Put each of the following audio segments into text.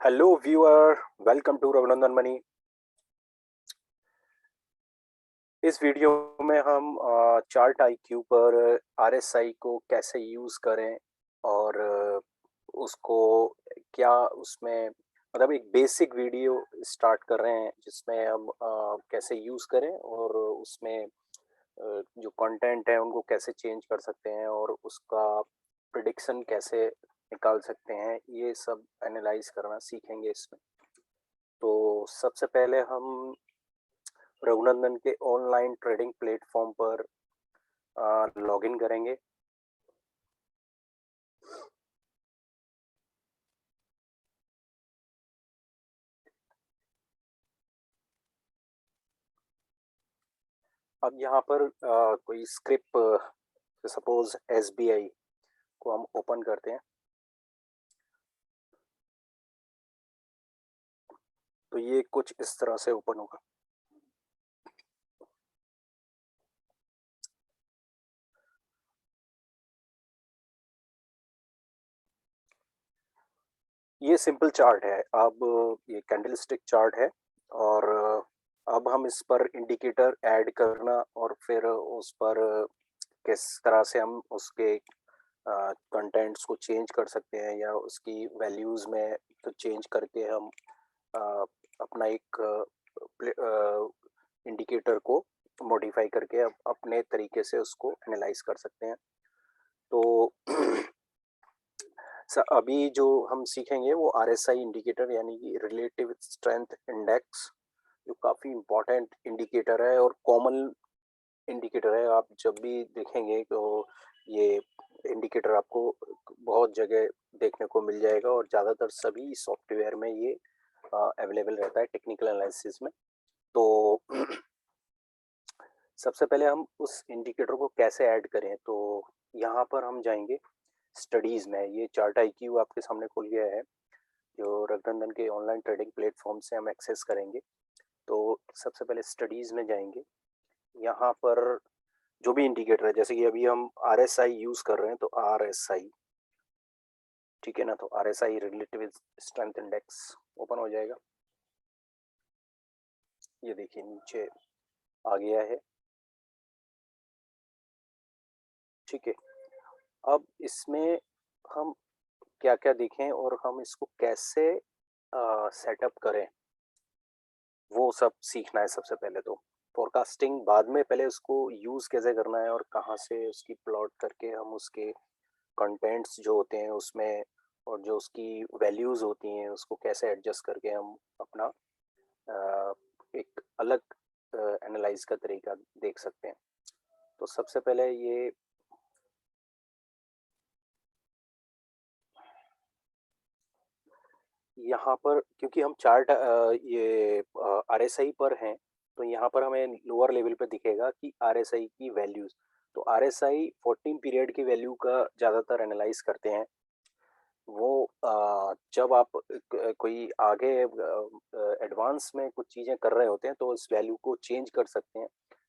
Hello viewer, welcome to Raghunandan money. इस video में हम चार्ट आईक्यू पर आरएसआई को कैसे यूज़ करें और उसको क्या उसमें मतलब एक बेसिक वीडियो स्टार्ट कर रहे हैं जिसमें हम कैसे यूज़ करें और उसमें जो कंटेंट है उनको कैसे चेंज कर सकते हैं और उसका प्रिडिक्शन कैसे निकाल सकते हैं, ये सब एनालाइज करना सीखेंगे इसमें। तो सबसे पहले हम रघुनंदन के ऑनलाइन ट्रेडिंग प्लेटफॉर्म पर लॉगिन करेंगे। अब यहाँ पर कोई स्क्रिप्ट सपोज एसबीआई को हम ओपन करते हैं, तो ये कुछ इस तरह से ओपन होगा। ये सिंपल चार्ट है। अब ये कैंडलस्टिक चार्ट है और अब हम इस पर इंडिकेटर ऐड करना और फिर उस पर किस तरह से हम उसके कंटेंट्स को चेंज कर सकते हैं या उसकी वैल्यूज़ में तो चेंज करके हम अ, अपना एक इंडिकेटर को मॉडिफाई करके अपने तरीके से उसको एनालाइज कर सकते हैं। तो अभी जो हम सीखेंगे वो आरएसआई इंडिकेटर यानी कि रिलेटिव स्ट्रेंथ इंडेक्स, जो काफ़ी इम्पोर्टेंट इंडिकेटर है और कॉमन इंडिकेटर है। आप जब भी देखेंगे तो ये इंडिकेटर आपको बहुत जगह देखने को मिल जाएगा और ज़्यादातर सभी सॉफ्टवेयर में ये अवेलेबल रहता है टेक्निकल एनालिसिस में। तो सबसे पहले हम उस इंडिकेटर को कैसे ऐड करें, तो यहाँ पर हम जाएंगे स्टडीज़ में। ये चार्ट आईक्यू आपके सामने खुल गया है जो रघुनंदन के ऑनलाइन ट्रेडिंग प्लेटफॉर्म से हम एक्सेस करेंगे। तो सबसे पहले स्टडीज़ में जाएंगे। यहाँ पर जो भी इंडिकेटर है, जैसे कि अभी हम आरएसआई यूज़ कर रहे हैं, तो आरएसआई ठीक है ना, तो RSI relative strength index open हो जाएगा। ये देखिए नीचे आ गया है, ठीक है। अब इसमें हम क्या क्या देखें और हम इसको कैसे सेटअप करें, वो सब सीखना है सबसे पहले। तो फोरकास्टिंग बाद में, पहले उसको यूज़ कैसे करना है और कहाँ से उसकी प्लॉट करके हम उसके कंटेंट्स जो होते हैं उसमें और जो उसकी वैल्यूज़ होती हैं उसको कैसे एडजस्ट करके हम अपना एक अलग एनालाइज का तरीका देख सकते हैं। तो सबसे पहले ये यहाँ पर, क्योंकि हम चार्ट ये आरएसआई पर हैं, तो यहाँ पर हमें लोअर लेवल पे दिखेगा कि आरएसआई की वैल्यूज़। तो आरएसआई 14 पीरियड की वैल्यू का ज़्यादातर एनालाइज करते हैं। वो जब आप कोई आगे एडवांस में कुछ चीज़ें कर रहे होते हैं तो इस वैल्यू को चेंज कर सकते हैं,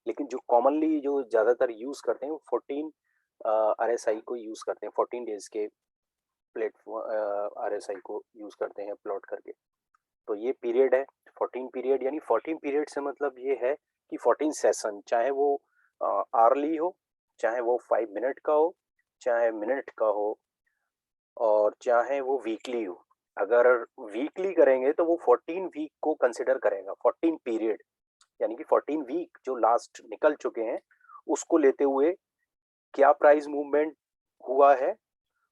लेकिन जो कॉमनली जो ज़्यादातर यूज़ करते हैं वो 14 आरएसआई को यूज़ करते हैं। 14 डेज के प्लेटफॉर्म आरएसआई को यूज़ करते हैं प्लॉट करके। तो ये पीरियड है 14 पीरियड, यानी 14 पीरियड से मतलब ये है कि 14 सेशन, चाहे वो आर्ली हो, चाहे वो 5 मिनट का हो, चाहे मिनट का हो, और चाहे वो वीकली हो। अगर वीकली करेंगे तो वो 14 वीक को कंसिडर करेगा। 14 पीरियड यानी कि 14 वीक जो लास्ट निकल चुके हैं उसको लेते हुए क्या प्राइस मूवमेंट हुआ है,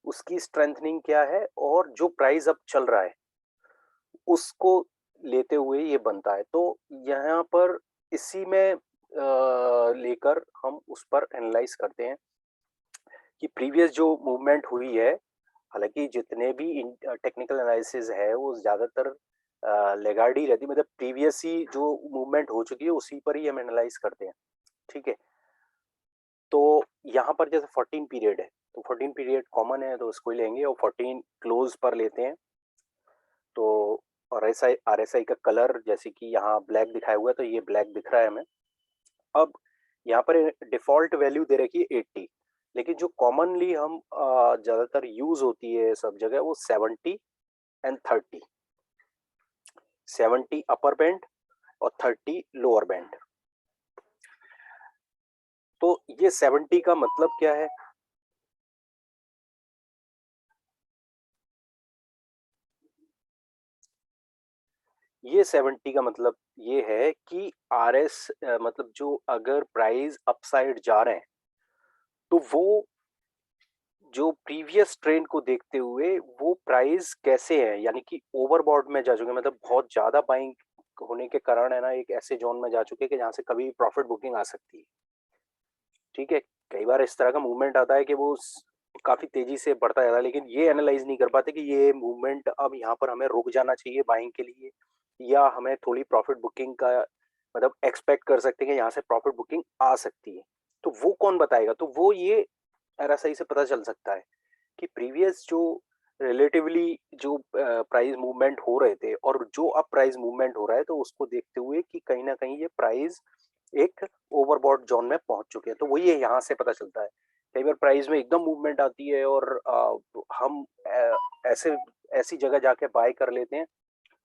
उसकी स्ट्रेंथनिंग क्या है, और जो प्राइस अब चल रहा है उसको लेते हुए ये बनता है। तो यहाँ पर इसी में लेकर हम उस पर एनालाइज करते हैं कि प्रीवियस जो मूवमेंट हुई है, हालांकि जितने भी टेक्निकल एनालिसिस है वो ज़्यादातर लेगार्ड ही रहती है, मतलब प्रीवियस ही जो मूवमेंट हो चुकी है उसी पर ही हम एनालाइज करते हैं, ठीक है। तो यहाँ पर जैसे 14 पीरियड है, तो 14 पीरियड कॉमन है तो उसको ही लेंगे और 14 क्लोज पर लेते हैं। तो आरएसआई का कलर जैसे कि यहाँ ब्लैक दिखाया हुआ है तो ये ब्लैक दिख रहा है हमें। अब यहाँ पर डिफ़ॉल्ट वैल्यू दे रखी है 80, लेकिन जो कॉमनली हम ज़्यादातर यूज़ होती है सब जगह वो 70 एंड 30। 70 अपर बैंड और 30 लोअर बैंड। तो ये 70 का मतलब क्या है? ये 70 का मतलब ये है कि आरएस मतलब जो अगर प्राइस अपसाइड जा रहे हैं तो वो जो प्रीवियस ट्रेंड को देखते हुए वो प्राइस कैसे है, यानी कि ओवरबॉट में जा चुके हैं, मतलब बहुत ज्यादा बाइंग होने के कारण है ना, एक ऐसे जोन में जा चुके हैं कि जहां से कभी प्रॉफिट बुकिंग आ सकती है। ठीक है, कई बार इस तरह का मूवमेंट आता है कि वो काफी तेजी से बढ़ता जाता है, लेकिन ये एनालाइज नहीं कर पाते कि ये मूवमेंट अब यहाँ पर हमें रुक जाना चाहिए बाइंग के लिए, या हमें थोड़ी प्रॉफिट बुकिंग का मतलब एक्सपेक्ट कर सकते हैं कि यहाँ से प्रॉफिट बुकिंग आ सकती है। तो वो कौन बताएगा? तो वो ये RSI से पता चल सकता है कि प्रीवियस जो रिलेटिवली जो प्राइस मूवमेंट हो रहे थे और जो अब प्राइस मूवमेंट हो रहा है, तो उसको देखते हुए कि कहीं ना कहीं ये प्राइस एक ओवरबॉट जोन में पहुंच चुके हैं। तो वही है, यहाँ से पता चलता है। कई बार प्राइस में एकदम मूवमेंट आती है और हम ऐसे ऐसी जगह जाके बाय कर लेते हैं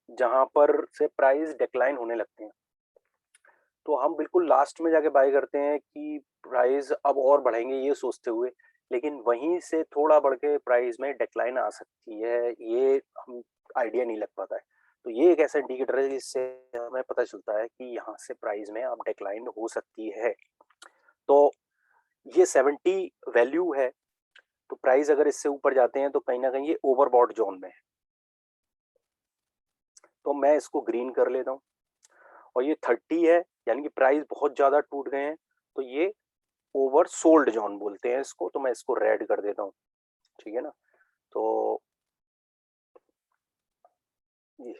जहां पर से प्राइस डिक्लाइन होने लगते हैं। तो हम बिल्कुल लास्ट में जाके बाय करते हैं कि प्राइस अब और बढ़ेंगे ये सोचते हुए, लेकिन वहीं से थोड़ा बढ़ के प्राइस में डिक्लाइन आ सकती है, ये हम आइडिया नहीं लग पाता है। तो ये एक ऐसा इंडिकेटर है जिससे हमें पता चलता है कि यहाँ से प्राइस में अब डिक्लाइन हो सकती है। तो ये 70 वैल्यू है, तो प्राइस अगर इससे ऊपर जाते हैं तो कहीं ना कहीं ये ओवरबॉट जोन में है। तो मैं इसको ग्रीन कर लेता हूँ। और ये 30 है, यानी कि प्राइस बहुत ज्यादा टूट गए हैं, तो ये ओवर सोल्ड जोन बोलते हैं इसको, तो मैं इसको रेड कर देता हूँ। ठीक है ना? तो ये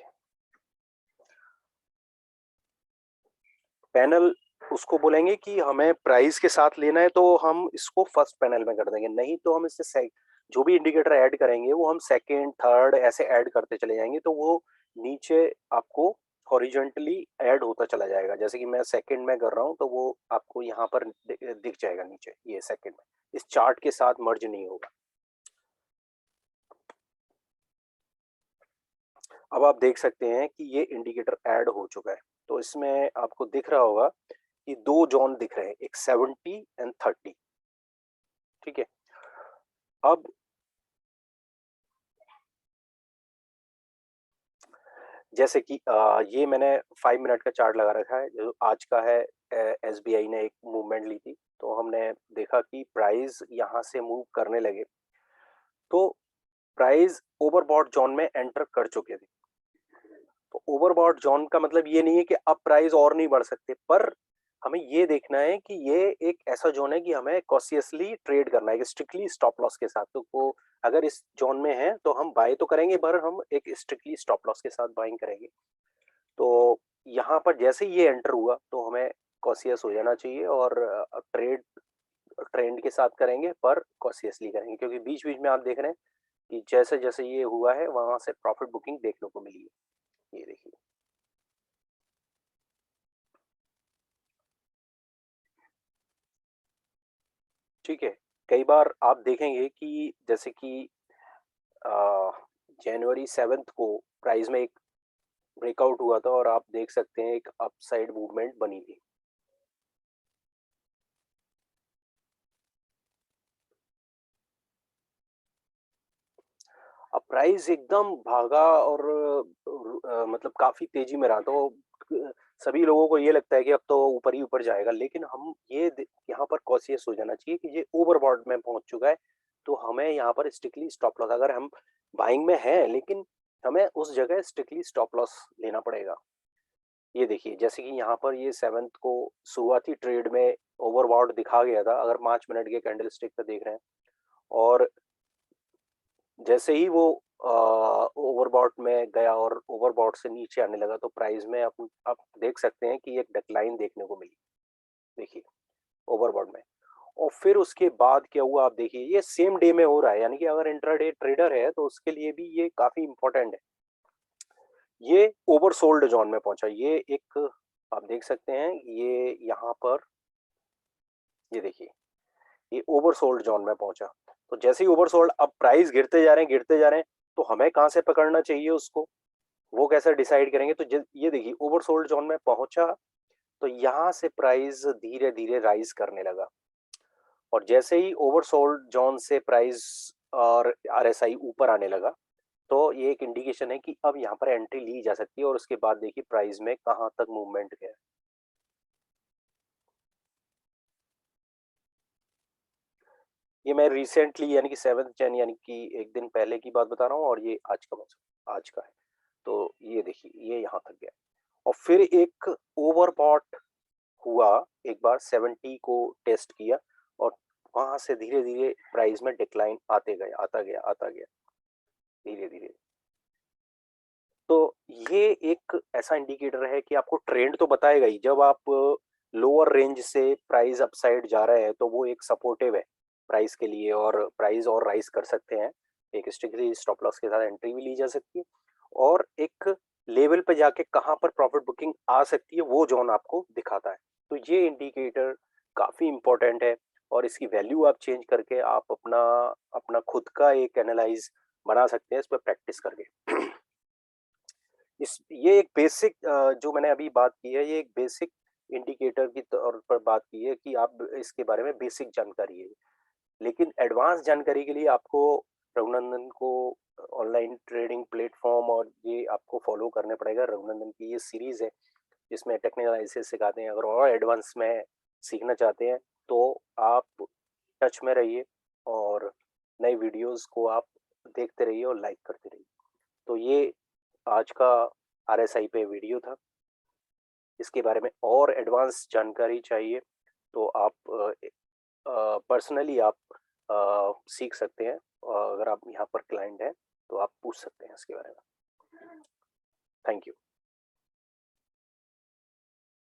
पैनल उसको बोलेंगे कि हमें प्राइस के साथ लेना है तो हम इसको फर्स्ट पैनल में कर देंगे, नहीं तो हम इससे जो भी इंडिकेटर ऐड करेंगे वो हम सेकेंड थर्ड ऐसे ऐड करते चले जाएंगे, तो वो नीचे आपको हॉरिजॉन्टली ऐड होता चला जाएगा। जैसे कि मैं सेकंड में कर रहा हूँ तो वो आपको यहाँ पर दिख जाएगा नीचे, ये सेकंड में इस चार्ट के साथ मर्ज नहीं होगा। अब आप देख सकते हैं कि ये इंडिकेटर ऐड हो चुका है, तो इसमें आपको दिख रहा होगा कि दो जोन दिख रहे हैं, एक 70 एंड 30। ठीक है, अब जैसे कि ये मैंने 5 मिनट का चार्ट लगा रखा है जो आज का है। SBI ने एक मूवमेंट ली थी, तो हमने देखा कि प्राइस यहाँ से मूव करने लगे, तो प्राइस ओवरबॉट जोन में एंटर कर चुके थे। तो ओवरबॉट जोन का मतलब ये नहीं है कि अब प्राइस और नहीं बढ़ सकते, पर हमें ये देखना है कि ये एक ऐसा जोन है कि हमें कॉशियसली ट्रेड करना है, स्ट्रिक्टली स्टॉप लॉस के साथ। तो वो अगर इस जोन में है तो हम बाय तो करेंगे, पर हम एक स्ट्रिक्टली स्टॉप लॉस के साथ बाइंग करेंगे। तो यहाँ पर जैसे ही ये एंटर हुआ तो हमें कॉशियस हो जाना चाहिए और ट्रेड ट्रेंड के साथ करेंगे, पर कॉशियसली करेंगे, क्योंकि बीच बीच में आप देख रहे हैं कि जैसे जैसे ये हुआ है वहां से प्रॉफिट बुकिंग देखने को मिली है। ये देखिए, ठीक है। कई बार आप देखेंगे कि जैसे कि जनवरी 7 को प्राइस में एक ब्रेकआउट हुआ था और आप देख सकते हैं एक अपसाइड मूवमेंट बनी थी। अब प्राइस एकदम भागा और मतलब काफी तेजी में रहा, तो सभी लोगों को ये लगता है कि अब तो ऊपर ही ऊपर जाएगा, लेकिन हम ये यहाँ पर कॉशियस हो जाना चाहिए कि ये ओवरबॉट में पहुंच चुका है। तो हमें यहाँ पर स्ट्रिक्टली स्टॉप लॉस, अगर हम बाइंग में है लेकिन हमें उस जगह स्ट्रिक्टली स्टॉप लॉस लेना पड़ेगा। ये देखिए, जैसे कि यहाँ पर ये 7 को शुरुआती ट्रेड में ओवरबॉट दिखा गया था, अगर 5 मिनट के कैंडल स्टिक पे देख रहे हैं, और जैसे ही वो ओवरबॉट में गया और ओवरबॉट से नीचे आने लगा, तो प्राइस में आप देख सकते हैं कि एक डिक्लाइन देखने को मिली। देखिए, ओवरबॉट में। और फिर उसके बाद क्या हुआ आप देखिए, ये सेम डे में हो रहा है, यानी कि अगर इंट्राडे ट्रेडर है तो उसके लिए भी ये काफी इंपॉर्टेंट है। ये ओवरसोल्ड जोन में पहुंचा, ये एक आप देख सकते हैं, ये यहाँ पर ये देखिए, ये ओवरसोल्ड जोन में पहुंचा। तो जैसे ही ओवरसोल्ड, अब प्राइस गिरते जा रहे हैं गिरते जा रहे हैं, तो हमें कहां से पकड़ना चाहिए उसको? वो कैसे डिसाइड करेंगे? तो ये देखिए ओवरसोल्ड जोन में पहुंचा तो यहाँ से प्राइस धीरे धीरे राइज करने लगा, और जैसे ही ओवरसोल्ड जोन से प्राइस और आरएसआई ऊपर आने लगा, तो ये एक इंडिकेशन है कि अब यहाँ पर एंट्री ली जा सकती है, और उसके बाद देखिए प्राइस में कहाँ तक मूवमेंट गया। ये मैं रिसेंटली यानी कि 7 जन यानी कि एक दिन पहले की बात बता रहा हूँ, और ये आज का मौसम आज का है। तो ये देखिए ये यहाँ तक गया, और फिर एक ओवरबॉट हुआ, एक बार 70 को टेस्ट किया, और वहां से धीरे धीरे प्राइस में डिक्लाइन आते गए, आता गया धीरे धीरे। तो ये एक ऐसा इंडिकेटर है कि आपको ट्रेंड तो बताएगा ही, जब आप लोअर रेंज से प्राइस अपसाइड जा रहे हैं तो वो एक सपोर्टिव है प्राइस के लिए, और प्राइस और राइज कर सकते हैं। एक स्ट्रिक्टली स्टॉप लॉस के साथ एंट्री भी ली जा सकती है, और एक लेवल पे जाके कहाँ पर प्रॉफिट बुकिंग आ सकती है वो जोन आपको दिखाता है। तो ये इंडिकेटर काफी इंपॉर्टेंट है, और इसकी वैल्यू आप चेंज करके आप अपना अपना खुद का एक एनालाइज बना सकते हैं इस पर प्रैक्टिस करके। इस ये एक बेसिक जो मैंने अभी बात की है, ये एक बेसिक इंडिकेटर की तौर पर बात की है कि आप इसके बारे में बेसिक जानकारी है। लेकिन एडवांस जानकारी के लिए आपको रघुनंदन को ऑनलाइन ट्रेडिंग प्लेटफॉर्म और ये आपको फॉलो करने पड़ेगा। रघुनंदन की ये सीरीज है जिसमें टेक्निकल एनालिसिस सिखाते हैं। अगर और एडवांस में सीखना चाहते हैं तो आप टच में रहिए, और नई वीडियोस को आप देखते रहिए और लाइक करते रहिए। तो ये आज का आरएसआई पे वीडियो था। इसके बारे में और एडवांस जानकारी चाहिए तो आप पर्सनली आप सीख सकते हैं। अगर आप यहाँ पर क्लाइंट हैं तो आप पूछ सकते हैं इसके बारे में। Thank you.